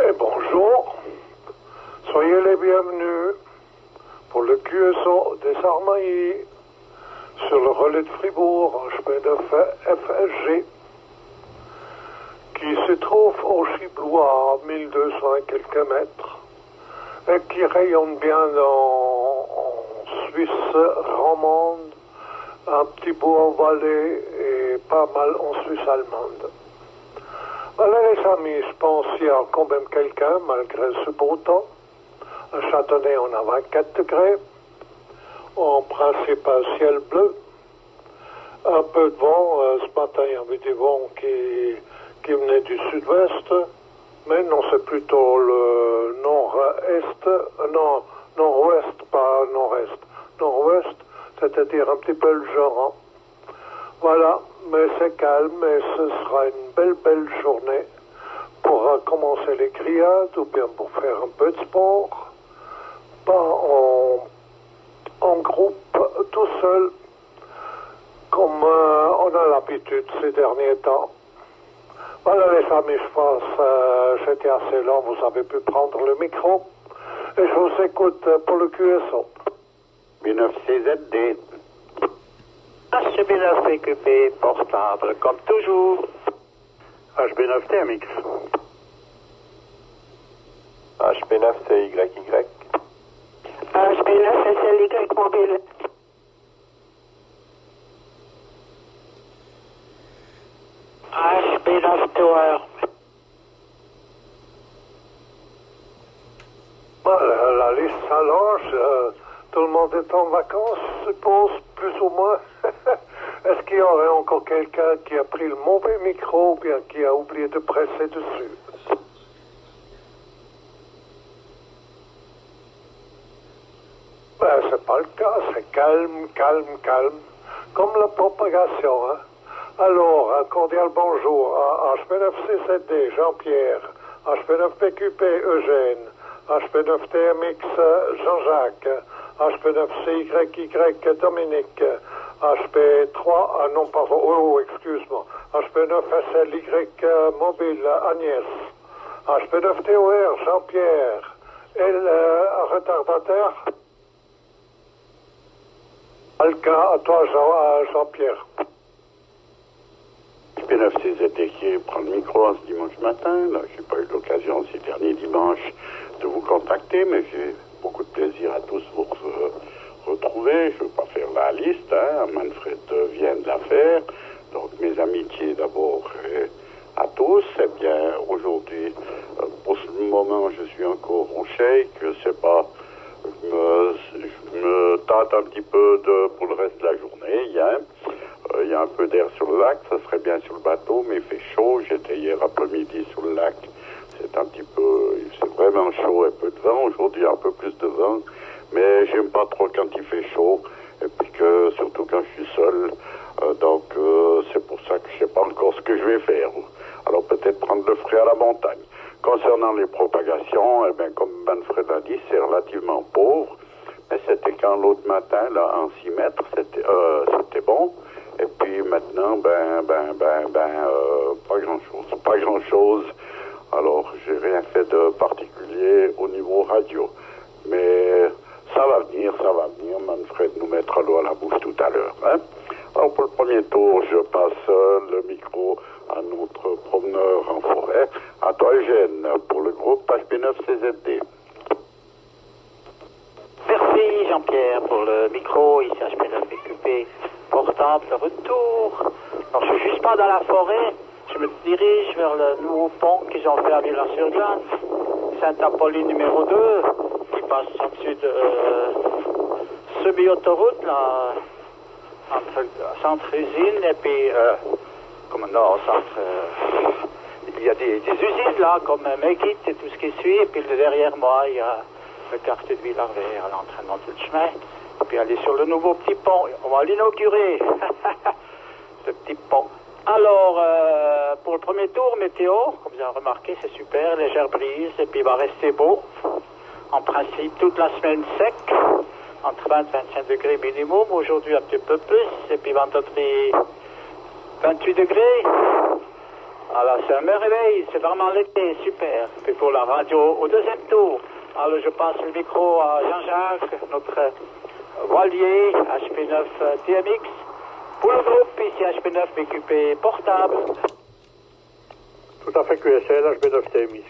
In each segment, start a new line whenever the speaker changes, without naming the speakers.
Et bonjour, soyez les bienvenus pour le QSO des Armaillis sur le relais de Fribourg en chemin de FSG qui se trouve au Chiblois à 1200 et quelques mètres et qui rayonne bien en Suisse romande, un petit peu en Valais et pas mal en Suisse allemande. Voilà les amis, je pense qu'il y a quand même quelqu'un malgré ce beau temps. À Châtenay, on a 24 degrés. En principe, un ciel bleu. Un peu de vent. Ce matin, il y avait du vent qui venait du sud-ouest. Mais non, c'est plutôt le nord-est. Non, nord-ouest, pas nord-est. Nord-ouest, c'est-à-dire un petit peu le genre. Voilà, mais c'est calme et ce sera une belle journée pour commencer les grillades ou bien pour faire un peu de sport. Pas en groupe, tout seul, comme on a l'habitude ces derniers temps. Voilà les amis, je pense j'étais assez lent, vous avez pu prendre le micro. Et je vous écoute pour le QSO.
B9CZD. HB9PQP portable, comme toujours.
HB9TMX.
HB9CYY.
HB9SLY mobile. HB9 Tower.
La liste s'allonge. Tout le monde est en vacances, je suppose, plus ou moins. Est-ce qu'il y aurait encore quelqu'un qui a pris le mauvais micro ou bien qui a oublié de presser dessus? Ben, c'est pas le cas, c'est calme. Comme la propagation, hein. Alors, un cordial bonjour à HB9CZD, Jean-Pierre, HB9PQP, Eugène, HB9TMX, Jean-Jacques, HB9CYY, Dominique, HB3, non pardon, excuse-moi, HB9SLY mobile, Agnès, HB9TOR, Jean-Pierre, et le retardataire, Alka, à toi Jean-Pierre.
HB9CZD qui prend le micro ce dimanche matin. Là, j'ai pas eu l'occasion ces derniers dimanches de vous contacter, mais j'ai beaucoup de plaisir à tous vous retrouver. Je ne veux pas faire la liste, hein. Manfred vient de la faire. Donc mes amitiés d'abord à tous. Eh bien, aujourd'hui, pour ce moment, je suis encore au Cheikh. Je sais pas, je me tâte un petit peu pour le reste de la journée. Il y a un peu d'air sur le lac, ça serait bien sur le bateau, mais il fait chaud. J'étais hier après-midi sur le lac. C'est vraiment chaud, un peu de vent. Aujourd'hui, un peu plus de vent. Mais j'aime pas trop quand il fait chaud. Et puis surtout quand je suis seul. Donc, c'est pour ça que je sais pas encore ce que je vais faire. Alors, peut-être prendre le frais à la montagne. Concernant les propagations, eh bien, comme Manfred a dit, c'est relativement pauvre. Mais c'était quand l'autre matin, là, en 6 mètres, c'était bon. Et puis maintenant, pas grand-chose. Alors, j'ai rien fait de particulier au niveau radio. Mais ça va venir. Manfred nous mettra l'eau à la bouche tout à l'heure. Hein? Alors, pour le premier tour, je passe le micro à notre promeneur en forêt. À toi, Eugène, pour le groupe HB9CZD.
Merci Jean-Pierre pour le micro, ici HB9PQP portable, retour. Alors je suis juste pas dans la forêt, je me dirige vers le nouveau pont qu'ils ont fait à Villars-sur-Glane, Saint-Apolline numéro 2, qui passe au-dessus de semi-autoroute, là, entre centre-usine et puis, il y a des usines là, comme Megit et tout ce qui suit, et puis derrière moi, il y a le quartier de Villarvert à l'entraînement tout le chemin, et puis aller sur le nouveau petit pont. On va l'inaugurer, ce petit pont. Alors, pour le premier tour, météo, comme vous avez remarqué, c'est super, légère brise, et puis il va rester beau. En principe, toute la semaine sec, entre 20 et 25 degrés minimum. Aujourd'hui, un petit peu plus, et puis vendredi, 28 degrés. Alors, c'est un merveille, c'est vraiment l'été, super. Puis pour la radio, au deuxième tour, alors je passe le micro à Jean-Jacques, notre voilier HP9 TMX. Pour le groupe, ici HP9 BQP portable.
Tout à fait QSL, HB9 TMX.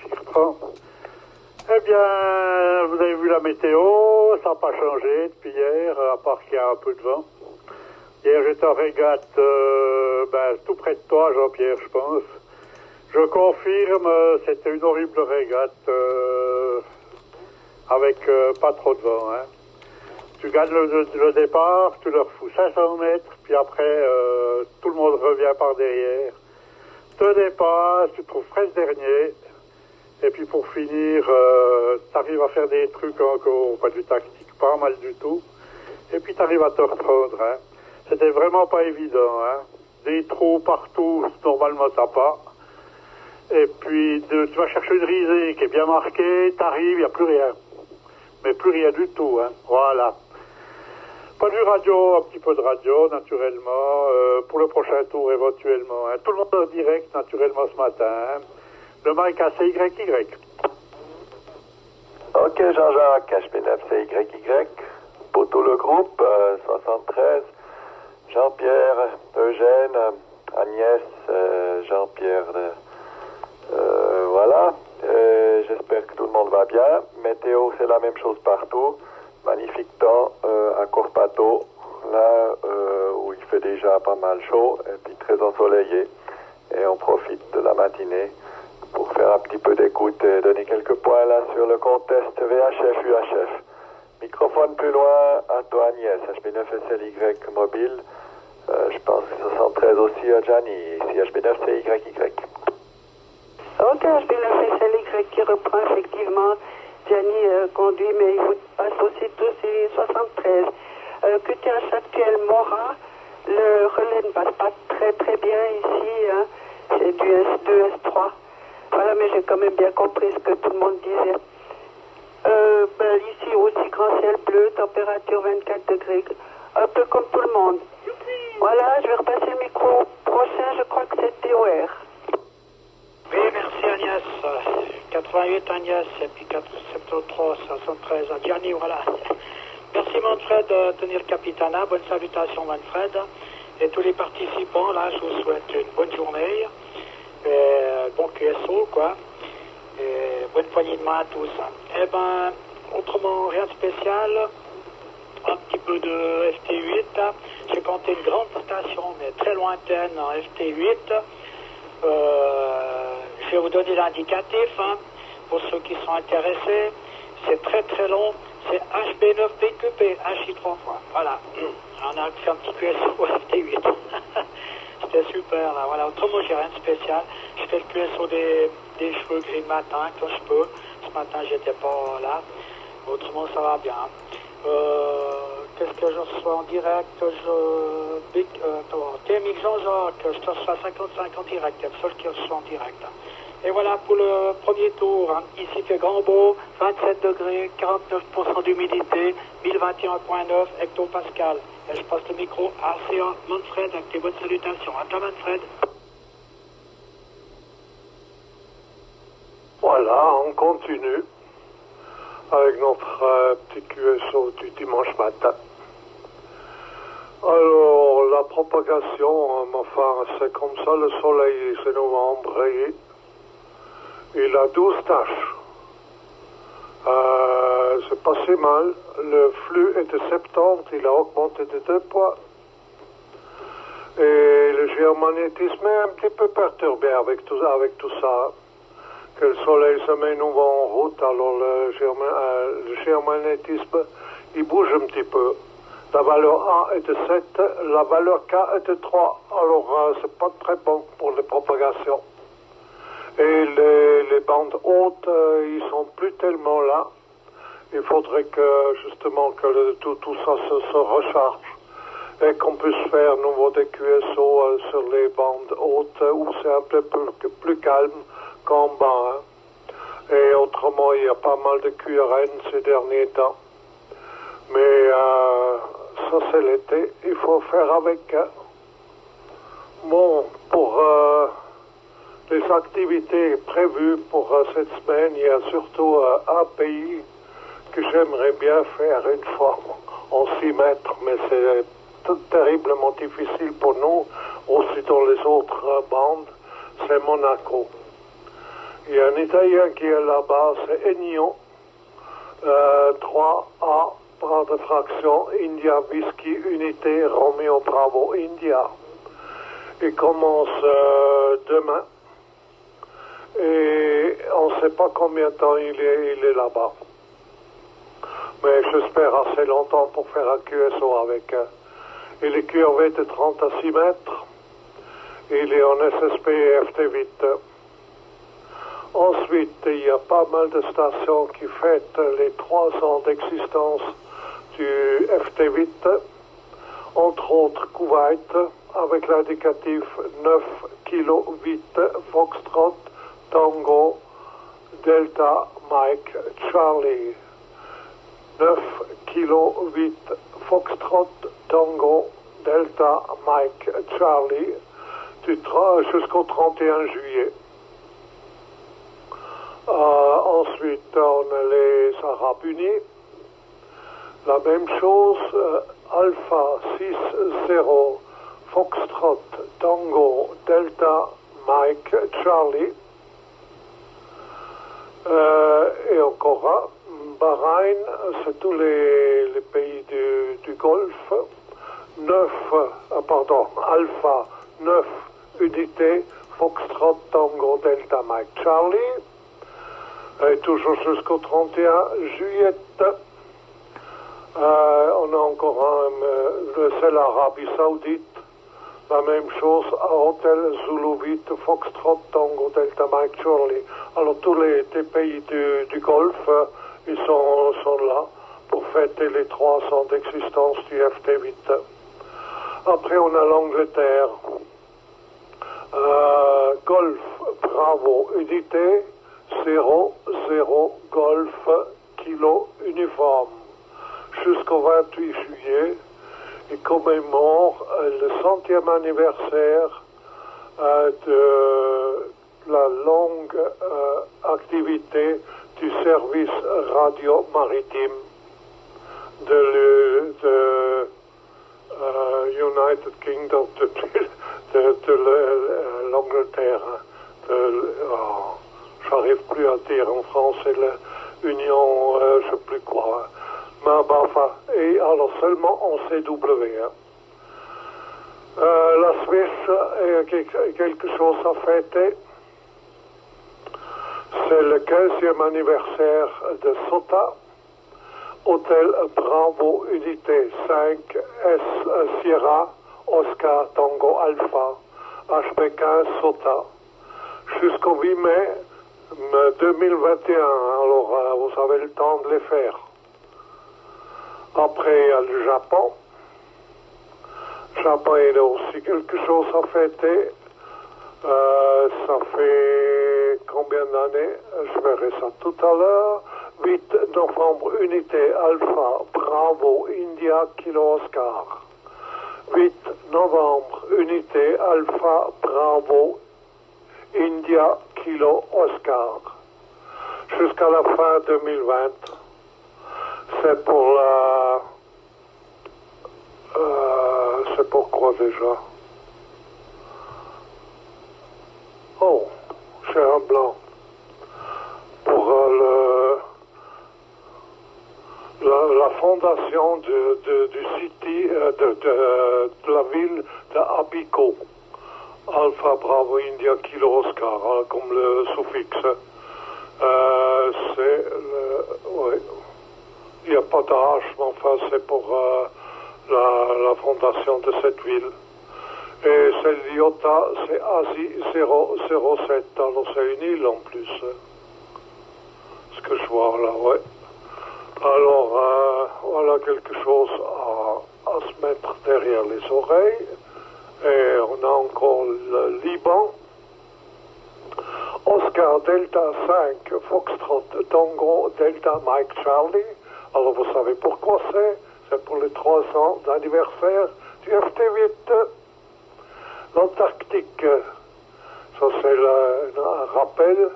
Eh bien, vous avez vu la météo, ça n'a pas changé depuis hier, à part qu'il y a un peu de vent. Hier, j'étais en régate, tout près de toi, Jean-Pierre, je pense. Je confirme, c'était une horrible régate, avec pas trop de vent. Hein. Tu gagnes le départ, tu leur fous 500 mètres, puis après, tout le monde revient par derrière. Te dépasse, tu te trouves presque dernier. Et puis pour finir, tu arrives à faire des trucs encore, pas du tactique, pas mal du tout. Et puis tu arrives à te reprendre. Hein. C'était vraiment pas évident. Hein. Des trous partout, normalement t'as pas. Et puis tu vas chercher une risée qui est bien marquée, t'arrives, il n'y a plus rien. Mais plus rien du tout. Hein. Voilà. Pas du radio, un petit peu de radio, naturellement. Pour le prochain tour, éventuellement. Hein. Tout le monde en direct, naturellement, ce matin. Hein. Le mic à CYY.
Ok, Jean-Jacques, HP9CYY. Poteau le groupe, 73. Jean-Pierre, Eugène, Agnès, Jean-Pierre, voilà. J'espère que tout le monde va bien. Météo, c'est la même chose partout. Magnifique temps, encore pas tôt. Là où il fait déjà pas mal chaud et puis très ensoleillé. Et on profite de la matinée pour faire un petit peu d'écoute et donner quelques points là sur le contest VHF-UHF. Microphone plus loin à toi Agnès, HB9SLY mobile. Je pense que 73 aussi à Gianni, ici HB9CYY.
Ok, HB9SLY qui reprend effectivement. Gianni conduit, mais il vous passe aussi tous les 73. QTH actuel Mora, le relais ne passe pas très très bien ici, hein. C'est du S2, S3. Voilà, mais j'ai quand même bien compris ce que tout le monde disait. Ici aussi, grand ciel bleu, température 24 degrés, un peu comme tout le monde. Voilà, je vais repasser le micro prochain, je crois que c'est TOR.
Oui, merci Agnès. 88 Agnès, et puis 73, 73 à Gianni, voilà. Merci Manfred de tenir le capitana, bonne salutation Manfred. Et tous les participants, là, je vous souhaite une bonne journée. Bon QSO, quoi. Et bonne poignée de main à tous. Eh ben, autrement, rien de spécial. Un petit peu de FT8. J'ai compté une grande station, mais très lointaine en FT8. Je vais vous donner l'indicatif, hein, pour ceux qui sont intéressés. C'est très très long. C'est HB9BQP, HI 3 fois. Voilà. On a fait un petit QSO FT8. C'était super, là. Voilà. Autrement, j'ai rien de spécial. Je fais le QSO des cheveux gris le matin, quand je peux. Ce matin, j'étais pas là. Autrement, ça va bien. Qu'est-ce que je reçois en direct? TMX Jean-Jacques, je te reçois 55 en direct. C'est le seul qui reçoit en direct. Et voilà pour le premier tour. Hein. Ici, fait grand beau, 27 degrés, 49% d'humidité, 1021.9 hectopascal. Et je passe le micro à CA Manfred avec tes bonnes salutations. À toi, Manfred.
Voilà, on continue avec notre petit QSO du dimanche matin. Alors, la propagation, c'est comme ça, le soleil, c'est novembre, il a 12 tâches. C'est pas si mal. Le flux est de 70, il a augmenté de 2 points. Et le géomagnétisme est un petit peu perturbé avec tout ça. Que le soleil se met nouveau en route, alors le géomagnétisme, il bouge un petit peu. La valeur A est de 7, la valeur K est de 3. Alors, c'est pas très bon pour les propagations. Et les bandes hautes, ils sont plus tellement là. Il faudrait que, justement, que tout ça se recharge et qu'on puisse faire nouveau des QSO sur les bandes hautes où c'est un peu plus calme qu'en bas. Hein. Et autrement, il y a pas mal de QRN ces derniers temps. Mais ça, c'est l'été. Il faut faire avec. Bon, pour les activités prévues pour cette semaine. Il y a surtout un pays que j'aimerais bien faire une fois en 6 mètres, mais c'est terriblement difficile pour nous, aussi dans les autres bandes, c'est Monaco. Il y a un Italien qui est là-bas, c'est Ennio, 3A, bras de fraction, India, Whisky, Unité, Romeo, Bravo, India. Il commence demain, et on ne sait pas combien de temps il est là-bas. Mais j'espère assez longtemps pour faire un QSO avec. Il est QRV de 30 à 6 mètres. Il est en SSP et FT8. Ensuite, il y a pas mal de stations qui fêtent les 3 ans d'existence du FT8. Entre autres, Kuwait, avec l'indicatif 9 kg 8 Foxtrot, Tango, Delta, Mike, Charlie. 9 kg 8 Foxtrot, Tango, Delta, Mike, Charlie, jusqu'au 31 juillet. Ensuite, on a les Arabes Unis. La même chose, Alpha 6-0, Foxtrot, Tango, Delta, Mike, Charlie. Et encore un. Bahreïn, c'est tous les pays du Golfe. 9, Alpha 9 unités, Foxtrot, Tango, Delta, Mike, Charlie. Et toujours jusqu'au 31 juillet. On a encore c'est l'Arabie Saoudite. La même chose à Hôtel Zulu 8, Foxtrot, Tango, Delta, Mike, Charlie. Alors tous les pays du Golfe, ils sont là pour fêter les 3 ans d'existence du FT8. Après, on a l'Angleterre. Golf, Bravo, Unité, 0, 0, Golf, Kilo, Uniforme. Jusqu'au 28 juillet, il commémore le 100e anniversaire de la longue activité du service radio maritime de United Kingdom, de l'Angleterre. J'arrive plus à dire en français l'Union, je ne sais plus quoi. Mais enfin, et alors seulement en CW. La Suisse a quelque chose à fêter. C'est le 15e anniversaire de SOTA, Hôtel Bravo Unité 5, S Sierra, Oscar Tango Alpha, HP15 SOTA, jusqu'au 8 mai 2021. Alors, vous avez le temps de les faire. Après, il y a le Japon. Japon, il y a aussi quelque chose à fêter. Ça fait combien d'années? Je verrai ça tout à l'heure. 8 novembre, unité Alpha, Bravo, India, Kilo, Oscar. 8 novembre, unité Alpha, Bravo, India, Kilo, Oscar. Jusqu'à la fin 2020. C'est pour la... c'est pour quoi déjà? Oh, j'ai un blanc. Pour la fondation du city, de la ville d'Apico. Alpha Bravo India Kilo Oscar, comme le suffixe. C'est le... ouais. Il n'y a pas d'âge, mais enfin c'est pour la fondation de cette ville. Et c'est l'IOTA, c'est Asie 007, alors c'est une île en plus. Ce que je vois là, ouais. Alors, voilà quelque chose à se mettre derrière les oreilles. Et on a encore le Liban. Oscar Delta 5, Foxtrot, Tango, Delta, Mike, Charlie. Alors vous savez pourquoi c'est pour les 3 ans d'anniversaire du FT8. L'Antarctique, ça c'est un rappel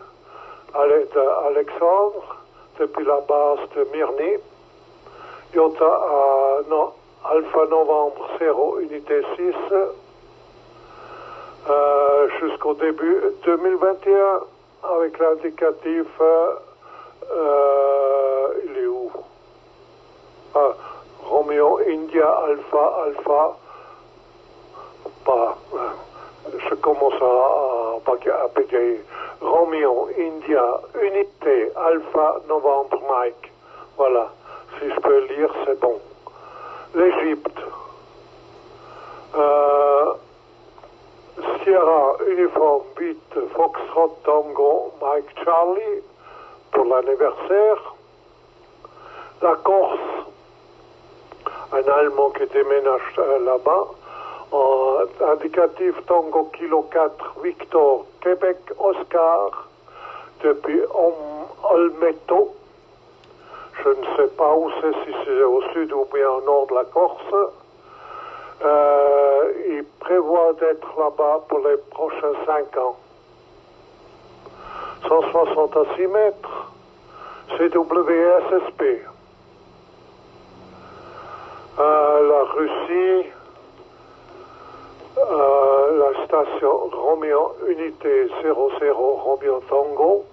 à l'aide d'Alexandre, depuis la base de Myrny. Iota Alpha Novembre 0, unité 6, jusqu'au début 2021, avec l'indicatif, il est où? Romeo India Alpha, je commence à péter. Romeo India Unité Alpha Novembre Mike. Voilà, si je peux lire, c'est bon. L'Égypte. Sierra Uniforme 8 Foxtrot Tango Mike Charlie pour l'anniversaire. La Corse, un Allemand qui déménage là-bas. Indicatif Tango Kilo 4 Victor Québec Oscar depuis Olmeto. Je ne sais pas où c'est, si c'est au sud ou bien au nord de la Corse. Il prévoit d'être là-bas pour les prochains 5 ans. 166 mètres, CWSSP. La Russie, la station Romeo Unité 00 Romeo Tango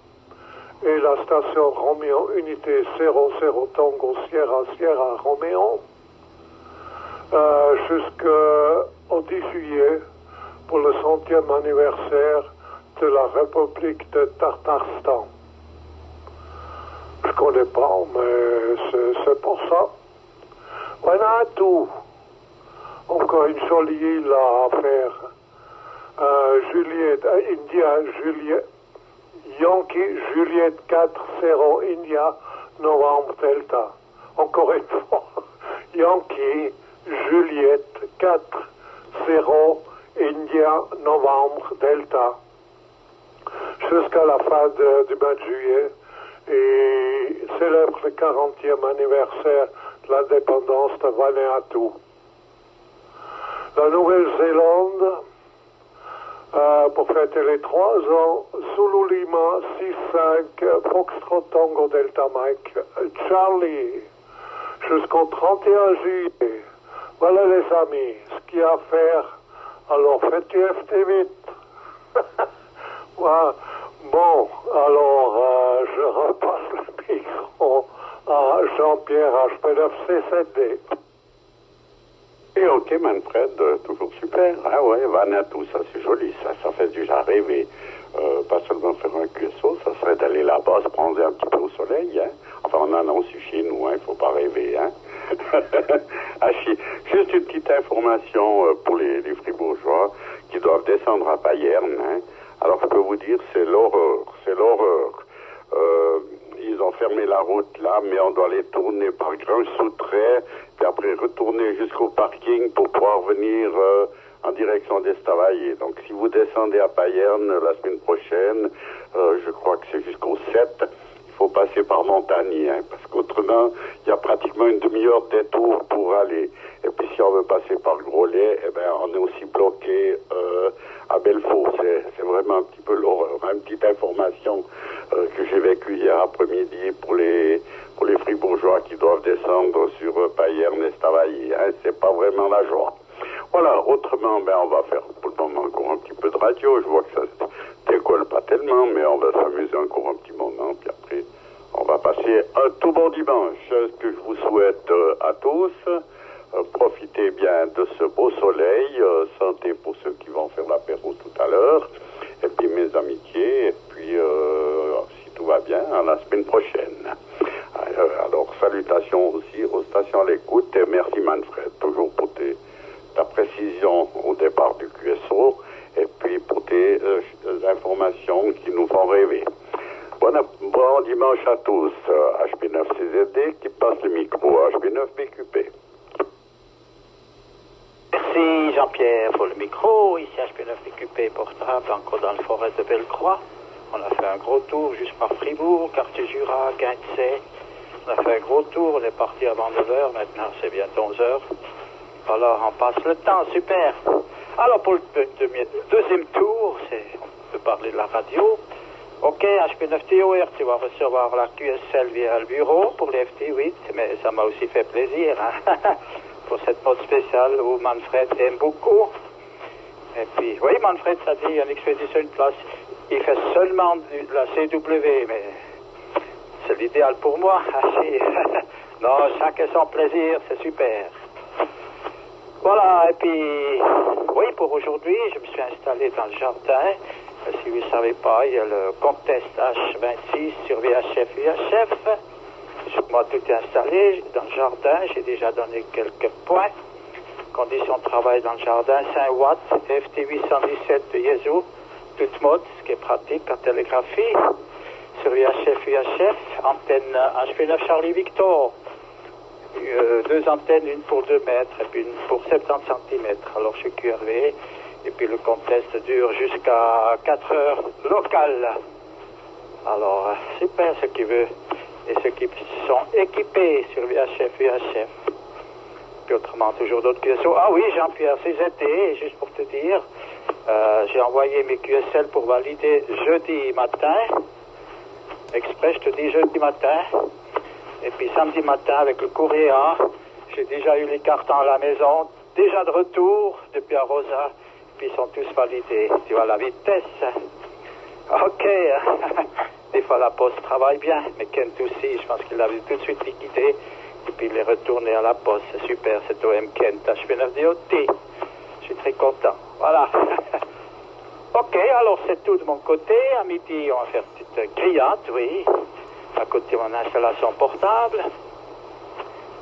et la station Romeo Unité 00 Tango Sierra Romeo jusqu'au 10 juillet pour le 100e anniversaire de la République de Tartarstan. Je connais pas, mais c'est pour ça. Vanuatu, encore une jolie île à faire. Juliette, India, Juliette, Yankee, Juliette 4-0, India, Novembre, Delta. Encore une fois, Yankee, Juliette 4-0, India, Novembre, Delta. Jusqu'à la fin du mois de juillet. Et célèbre le 40e anniversaire de l'indépendance de Vanuatu. La Nouvelle-Zélande, pour fêter les 3 ans, Zulu Lima 6-5, Foxtrot Tango Delta Mike, Charlie, jusqu'au 31 juillet. Voilà les amis, ce qu'il y a à faire. Alors faites FT vite. Voilà. Bon, alors je repasse le micro à Jean-Pierre HP9C7D.
Et ok Manfred, toujours super. Ah ouais, Vanuatu, ça c'est joli, ça fait déjà rêver. Pas seulement faire un QSO, ça serait d'aller là-bas, se prendre un petit peu au soleil. Hein. Enfin, on en a aussi chez nous, il faut pas rêver. Hein. Juste une petite information pour les fribourgeois qui doivent descendre à Payerne. Hein. Alors je peux vous dire, c'est l'horreur. Ils ont fermé la route là, mais on doit les tourner par grand sous-trait, puis après retourner jusqu'au parking pour pouvoir venir en direction d'Estavayer. Donc si vous descendez à Payerne la semaine prochaine, je crois que c'est jusqu'au 7, il faut passer par Montagny, hein, parce qu'autrement, il y a pratiquement une demi-heure de détour pour aller. Et puis si on veut passer par Groslay, eh ben, on est aussi bloqué à Belfort. C'est vraiment un petit peu l'horreur. Une petite information que j'ai vécue hier après-midi pour les fribourgeois qui doivent descendre sur Payerne et Estavayer. Hein, c'est pas vraiment la joie. Voilà, autrement, ben, on va faire pour le moment encore un petit peu de radio. Je vois que ça décolle pas tellement, mais on va s'amuser encore un petit moment. Puis après, on va passer un tout bon dimanche. Ce que je vous souhaite à tous, profitez bien de ce beau soleil. Santé pour ceux qui vont faire l'apéro tout à l'heure. Et puis mes amitiés. Et puis, si tout va bien, à la semaine prochaine. Alors, salutations aussi aux stations à l'écoute. Et merci Manfred, toujours pour ta précision au départ du QSO. Et puis pour tes informations qui nous font rêver. Bon dimanche à tous. HP9CZD qui passe le micro à HP9BQP.
Merci Jean-Pierre pour le micro. Ici HP9BQP portable, encore dans le forêt de Bellecroix. On a fait un gros tour juste par Fribourg, quartier Jura, Guindsay. On a fait un gros tour, on est parti avant 9h, maintenant c'est bientôt 11h. Alors on passe le temps, super. Alors pour le deuxième tour, on ne peut parler de la radio. Ok, HP9TOR, tu vas recevoir la QSL via le bureau pour les FT8, mais ça m'a aussi fait plaisir, hein, pour cette mode spéciale où Manfred aime beaucoup. Et puis, oui, Manfred, ça dit, une expédition, une place, il fait seulement de la CW, mais c'est l'idéal pour moi. Non, chacun son plaisir, c'est super. Voilà, et puis, oui, pour aujourd'hui, je me suis installé dans le jardin. Si vous ne savez pas, il y a le Contest H26 sur VHF, UHF. Moi, tout est installé dans le jardin. J'ai déjà donné quelques points. Conditions de travail dans le jardin, 5 watts, FT817 de Yezu, toute mode, ce qui est pratique en télégraphie. Sur VHF, UHF, antenne HP9 Charlie Victor. 2 antennes, une pour 2 mètres et puis une pour 70 cm. Alors, je suis QRV. Et puis le contest dure jusqu'à 4 heures locales. Alors, super ceux qui veulent et ceux qui sont équipés sur VHF, UHF. Puis autrement, toujours d'autres QSO. Ah oui, Jean-Pierre, ces étés, juste pour te dire, j'ai envoyé mes QSL pour valider jeudi matin. Exprès, je te dis jeudi matin. Et puis samedi matin, avec le courrier A, j'ai déjà eu les cartons à la maison, déjà de retour depuis Arosa. Puis ils sont tous validés. Tu vois la vitesse. Ok. Des fois la poste travaille bien, mais Kent aussi, je pense qu'il l'avait tout de suite liquidé. Et puis il est retourné à la poste. C'est super, c'est OM Kent, HP9DOT. Je suis très content. Voilà. Ok, alors c'est tout de mon côté. À midi, on va faire une petite grillade, oui. À côté de mon installation portable.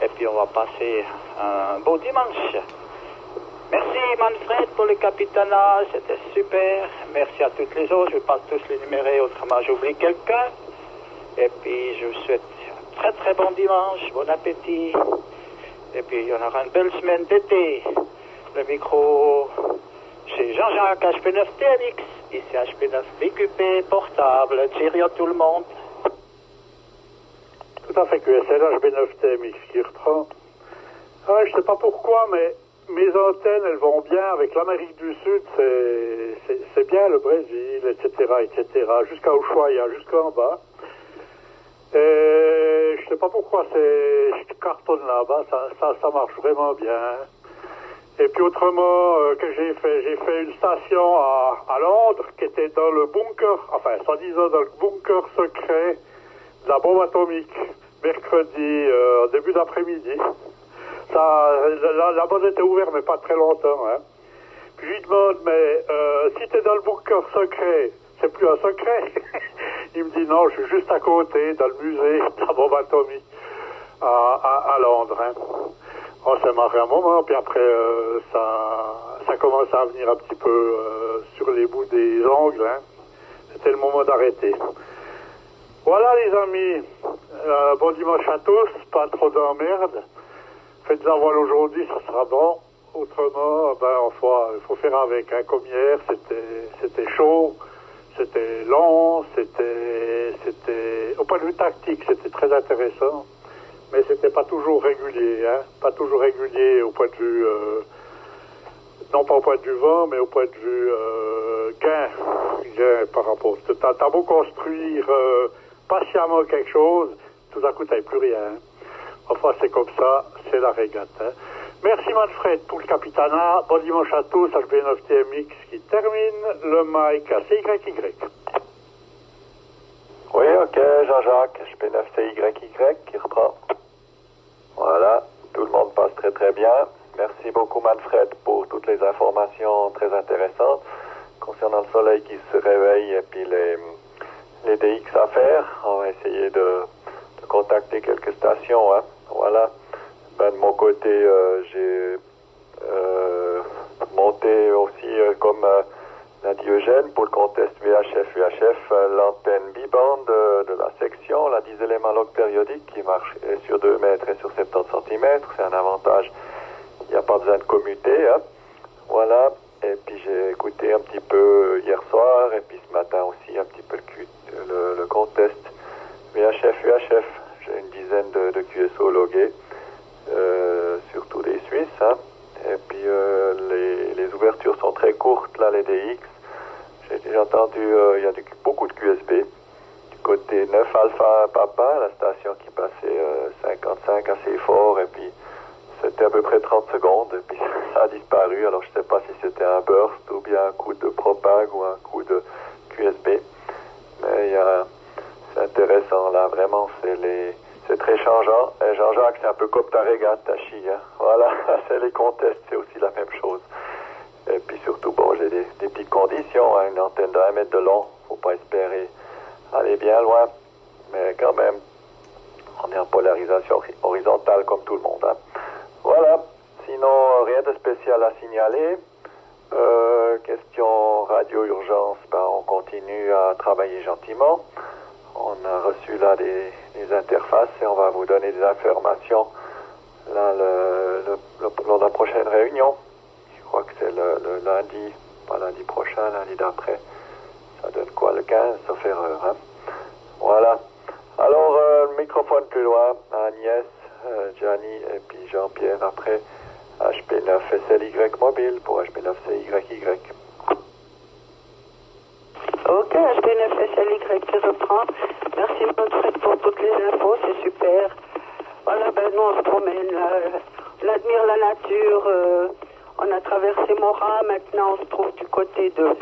Et puis on va passer un beau dimanche. Merci Manfred pour le capitanat, c'était super. Merci à toutes les autres, je ne vais pas tous les numérer, autrement j'oublie quelqu'un. Et puis je vous souhaite un très très bon dimanche, bon appétit. Et puis il y en aura une belle semaine d'été. Le micro chez Jean-Jacques HP9TMX, ici HP9 VQP portable. Cheerio à tout le monde.
Tout à fait, QSL HP9TMX qui reprend. Ah, je ne sais pas pourquoi, mais mes antennes, elles vont bien avec l'Amérique du Sud, c'est bien le Brésil, etc., jusqu'à Ushuaia, jusqu'en bas. Et je sais pas pourquoi je cartonne là-bas, ça marche vraiment bien. Et puis autrement, que j'ai fait une station à Londres qui était dans le bunker, enfin, soi-disant dans le bunker secret de la bombe atomique, mercredi, début d'après-midi. La bonne était ouverte, mais pas très longtemps. Hein. Puis je lui demande, mais si t'es dans le bunker secret, c'est plus un secret. Il me dit, non, je suis juste à côté, dans le musée de la bombe atomique à Londres. Hein. On s'est marré un moment, puis après, ça commence à venir un petit peu sur les bouts des ongles. Hein. C'était le moment d'arrêter. Voilà, les amis. Bon dimanche à tous, pas trop d'emmerde. Faites la voile aujourd'hui, ça sera bon. Autrement, il faut faire avec. Hein. Comme hier, c'était chaud, c'était long, c'était au point de vue tactique, c'était très intéressant. Mais c'était pas toujours régulier, hein. Pas toujours régulier au point de vue, non pas au point de vue vent, mais au point de vue gain par rapport. T'as beau construire patiemment quelque chose, tout à coup t'avais plus rien. Hein. Enfin, c'est comme ça, c'est la régate. Hein. Merci Manfred pour le capitanat. Bon dimanche à tous, HP9TMX qui termine le mic à CYY.
Oui, ok, Jean-Jacques, HP9CYY qui reprend. Voilà, tout le monde passe très très bien. Merci beaucoup Manfred pour toutes les informations très intéressantes concernant le soleil qui se réveille et puis les DX à faire. On va essayer de contacter quelques stations. Hein. Voilà. De mon côté, j'ai monté aussi comme l'a dit Eugène pour le contest VHF-UHF l'antenne bi-band de la section, la 10 éléments log périodique qui marche sur 2 mètres et sur 70 cm. C'est un avantage. Il n'y a pas besoin de commuter. Hein. Voilà. Et puis j'ai écouté un petit peu hier soir et puis ce matin aussi un petit peu le contest VHF-UHF. J'ai une dizaine de QSO logués, surtout des Suisses. Hein. Et puis les ouvertures sont très courtes, là, les DX. J'ai il y a beaucoup de QSB. Du côté 9 Alpha Papa, la station qui passait 55 assez fort, et puis c'était à peu près 30 secondes, et puis ça a disparu. Alors je ne sais pas si c'était un burst ou bien un coup de propag ou un coup de QSB. Mais c'est intéressant là, vraiment, c'est très changeant. Et Jean-Jacques, c'est un peu comme ta régate, ta chi. Hein. Voilà, c'est les contests, c'est aussi la même chose. Et puis surtout, bon, j'ai des petites conditions, hein, une antenne de 1 mètre de long, faut pas espérer aller bien loin, mais quand même, on est en polarisation horizontale comme tout le monde. Hein. Voilà, sinon, rien de spécial à signaler. Question radio-urgence, on continue à travailler gentiment. On a reçu là des interfaces et on va vous donner des informations là, lors de la prochaine réunion. Je crois que c'est le lundi, pas lundi prochain, lundi d'après. Ça donne quoi, le 15, sauf erreur. Hein? Voilà. Alors, le microphone plus loin, Agnès, Gianni et puis Jean-Pierre après. HP9SLY mobile pour HP9CYY.
Ok, HP9SLY qui reprend. Merci Manfred pour toutes les infos, c'est super. Voilà, nous on se promène là. On admire la nature. On a traversé Morat, maintenant on se trouve du côté de...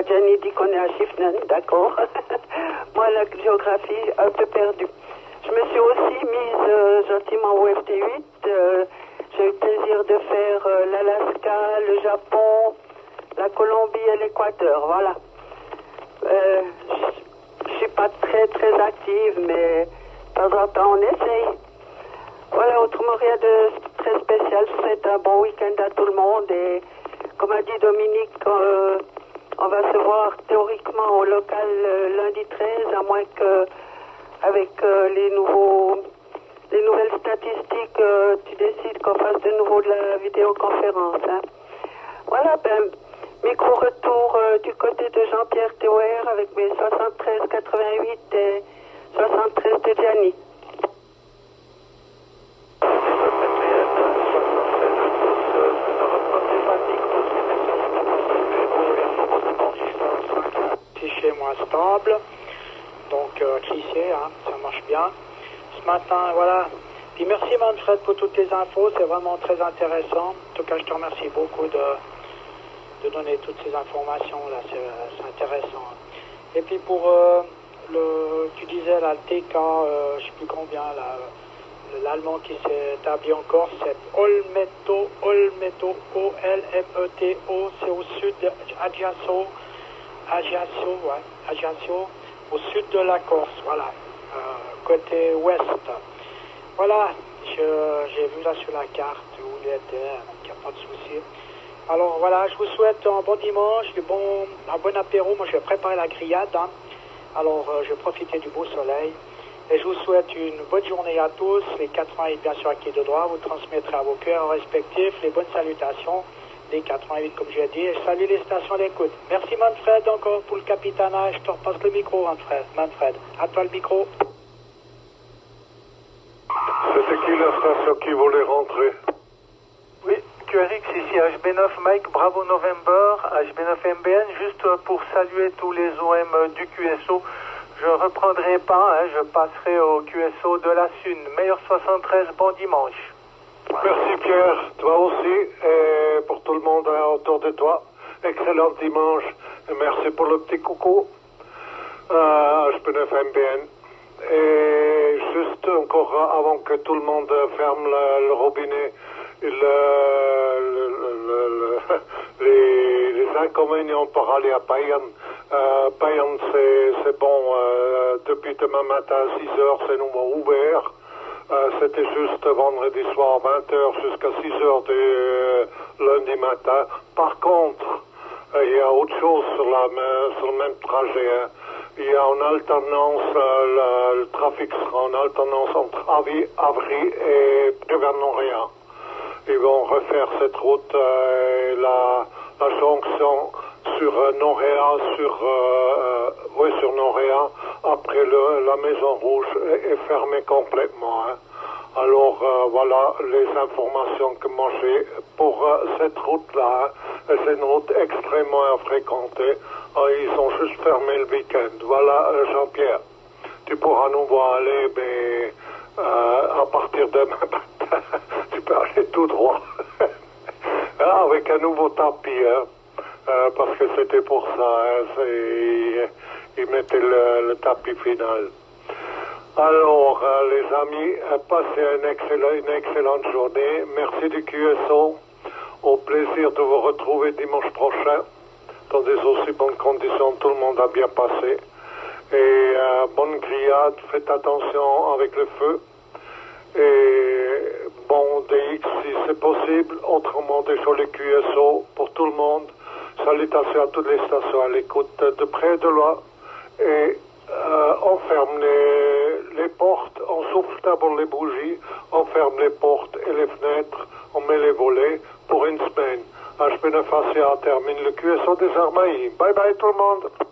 Gianni dit qu'on est à Chiffnen, d'accord. Moi, la géographie, un peu perdue. Je me suis aussi mise gentiment au FT8. J'ai eu le plaisir de faire l'Alaska, le Japon, la Colombie et l'Équateur, voilà. Je suis pas très très active, mais de temps en temps on essaye. Voilà, autrement rien de très spécial. Je souhaite un bon week-end à tout le monde et comme a dit Dominique, on va se voir théoriquement au local lundi 13, à moins que avec les nouvelles statistiques, tu décides qu'on fasse de nouveau de la vidéoconférence. Hein. Voilà, micro-retour du côté de Jean-Pierre Théoer avec mes 73-88 et 73 de Gianni.
Chez moi stable, donc cliché, hein, ça marche bien. Ce matin, voilà. Puis merci Manfred pour toutes les infos, c'est vraiment très intéressant. En tout cas, je te remercie beaucoup de donner toutes ces informations là, c'est intéressant. Et puis pour tu disais là, le TK, je sais plus combien là, l'allemand qui s'est établi en Corse, c'est Olmeto, O-L-M-E-T-O, c'est au sud de Ajaccio, au sud de la Corse, voilà, côté ouest. Voilà, j'ai vu là sur la carte où il était, donc il n'y a pas de souci. Alors voilà, je vous souhaite un bon dimanche, un bon apéro. Moi je vais préparer la grillade, hein. Alors je vais profiter du beau soleil. Et je vous souhaite une bonne journée à tous. Les 88 bien sûr à qui de droit, vous transmettrez à vos cœurs respectifs les bonnes salutations. Les 88 comme j'ai dit, et je salue les stations d'écoute. Merci Manfred encore pour le capitanat, je te repasse le micro Manfred. À toi le micro.
C'était qui la station qui voulait rentrer?
Oui, QRX ici, HB9 Mike, Bravo November, HB9 MBN, juste pour saluer tous les OM du QSO. Je ne reprendrai pas, hein, je passerai au QSO de la Sune. Meilleur 73, bon dimanche.
Merci Pierre, toi aussi, et pour tout le monde autour de toi. Excellent dimanche, et merci pour le petit coucou. HB9MBN. Et juste encore avant que tout le monde ferme le robinet, les inconvénients pour aller à Bayern. Bayern c'est bon, depuis demain matin à 6h c'est nouveau ouvert. C'était juste vendredi soir 20h jusqu'à 6h de lundi matin. Par contre, il y a autre chose sur le même trajet. Hein. Il y a en alternance, le trafic sera en alternance entre Avry et Prévert-Noréa. Ils vont refaire cette route, la jonction sur Noréa, sur Noréa, après la Maison Rouge est fermée complètement. Hein. Alors voilà les informations que moi j'ai pour cette route-là. Hein. C'est une route extrêmement fréquentée. Ils ont juste fermé le week-end. Voilà, Jean-Pierre. Tu pourras nous voir aller, mais à partir de demain matin, tu peux aller tout droit. Avec un nouveau tapis, hein, parce que c'était pour ça. Hein, ils mettaient le tapis final. Alors, les amis, passez une excellente journée. Merci du QSO. Au plaisir de vous retrouver dimanche prochain dans des aussi bonnes conditions. Tout le monde a bien passé. Et bonne grillade. Faites attention avec le feu. Et bon DX si c'est possible. Autrement, des jolis QSO pour tout le monde. Salutations à toutes les stations à l'écoute de près et de loin. Et on ferme les portes, on souffle d'abord les bougies, on ferme les portes et les fenêtres, on met les volets pour une semaine. HB9ACA termine le QSO des Armailles. Bye bye tout le monde.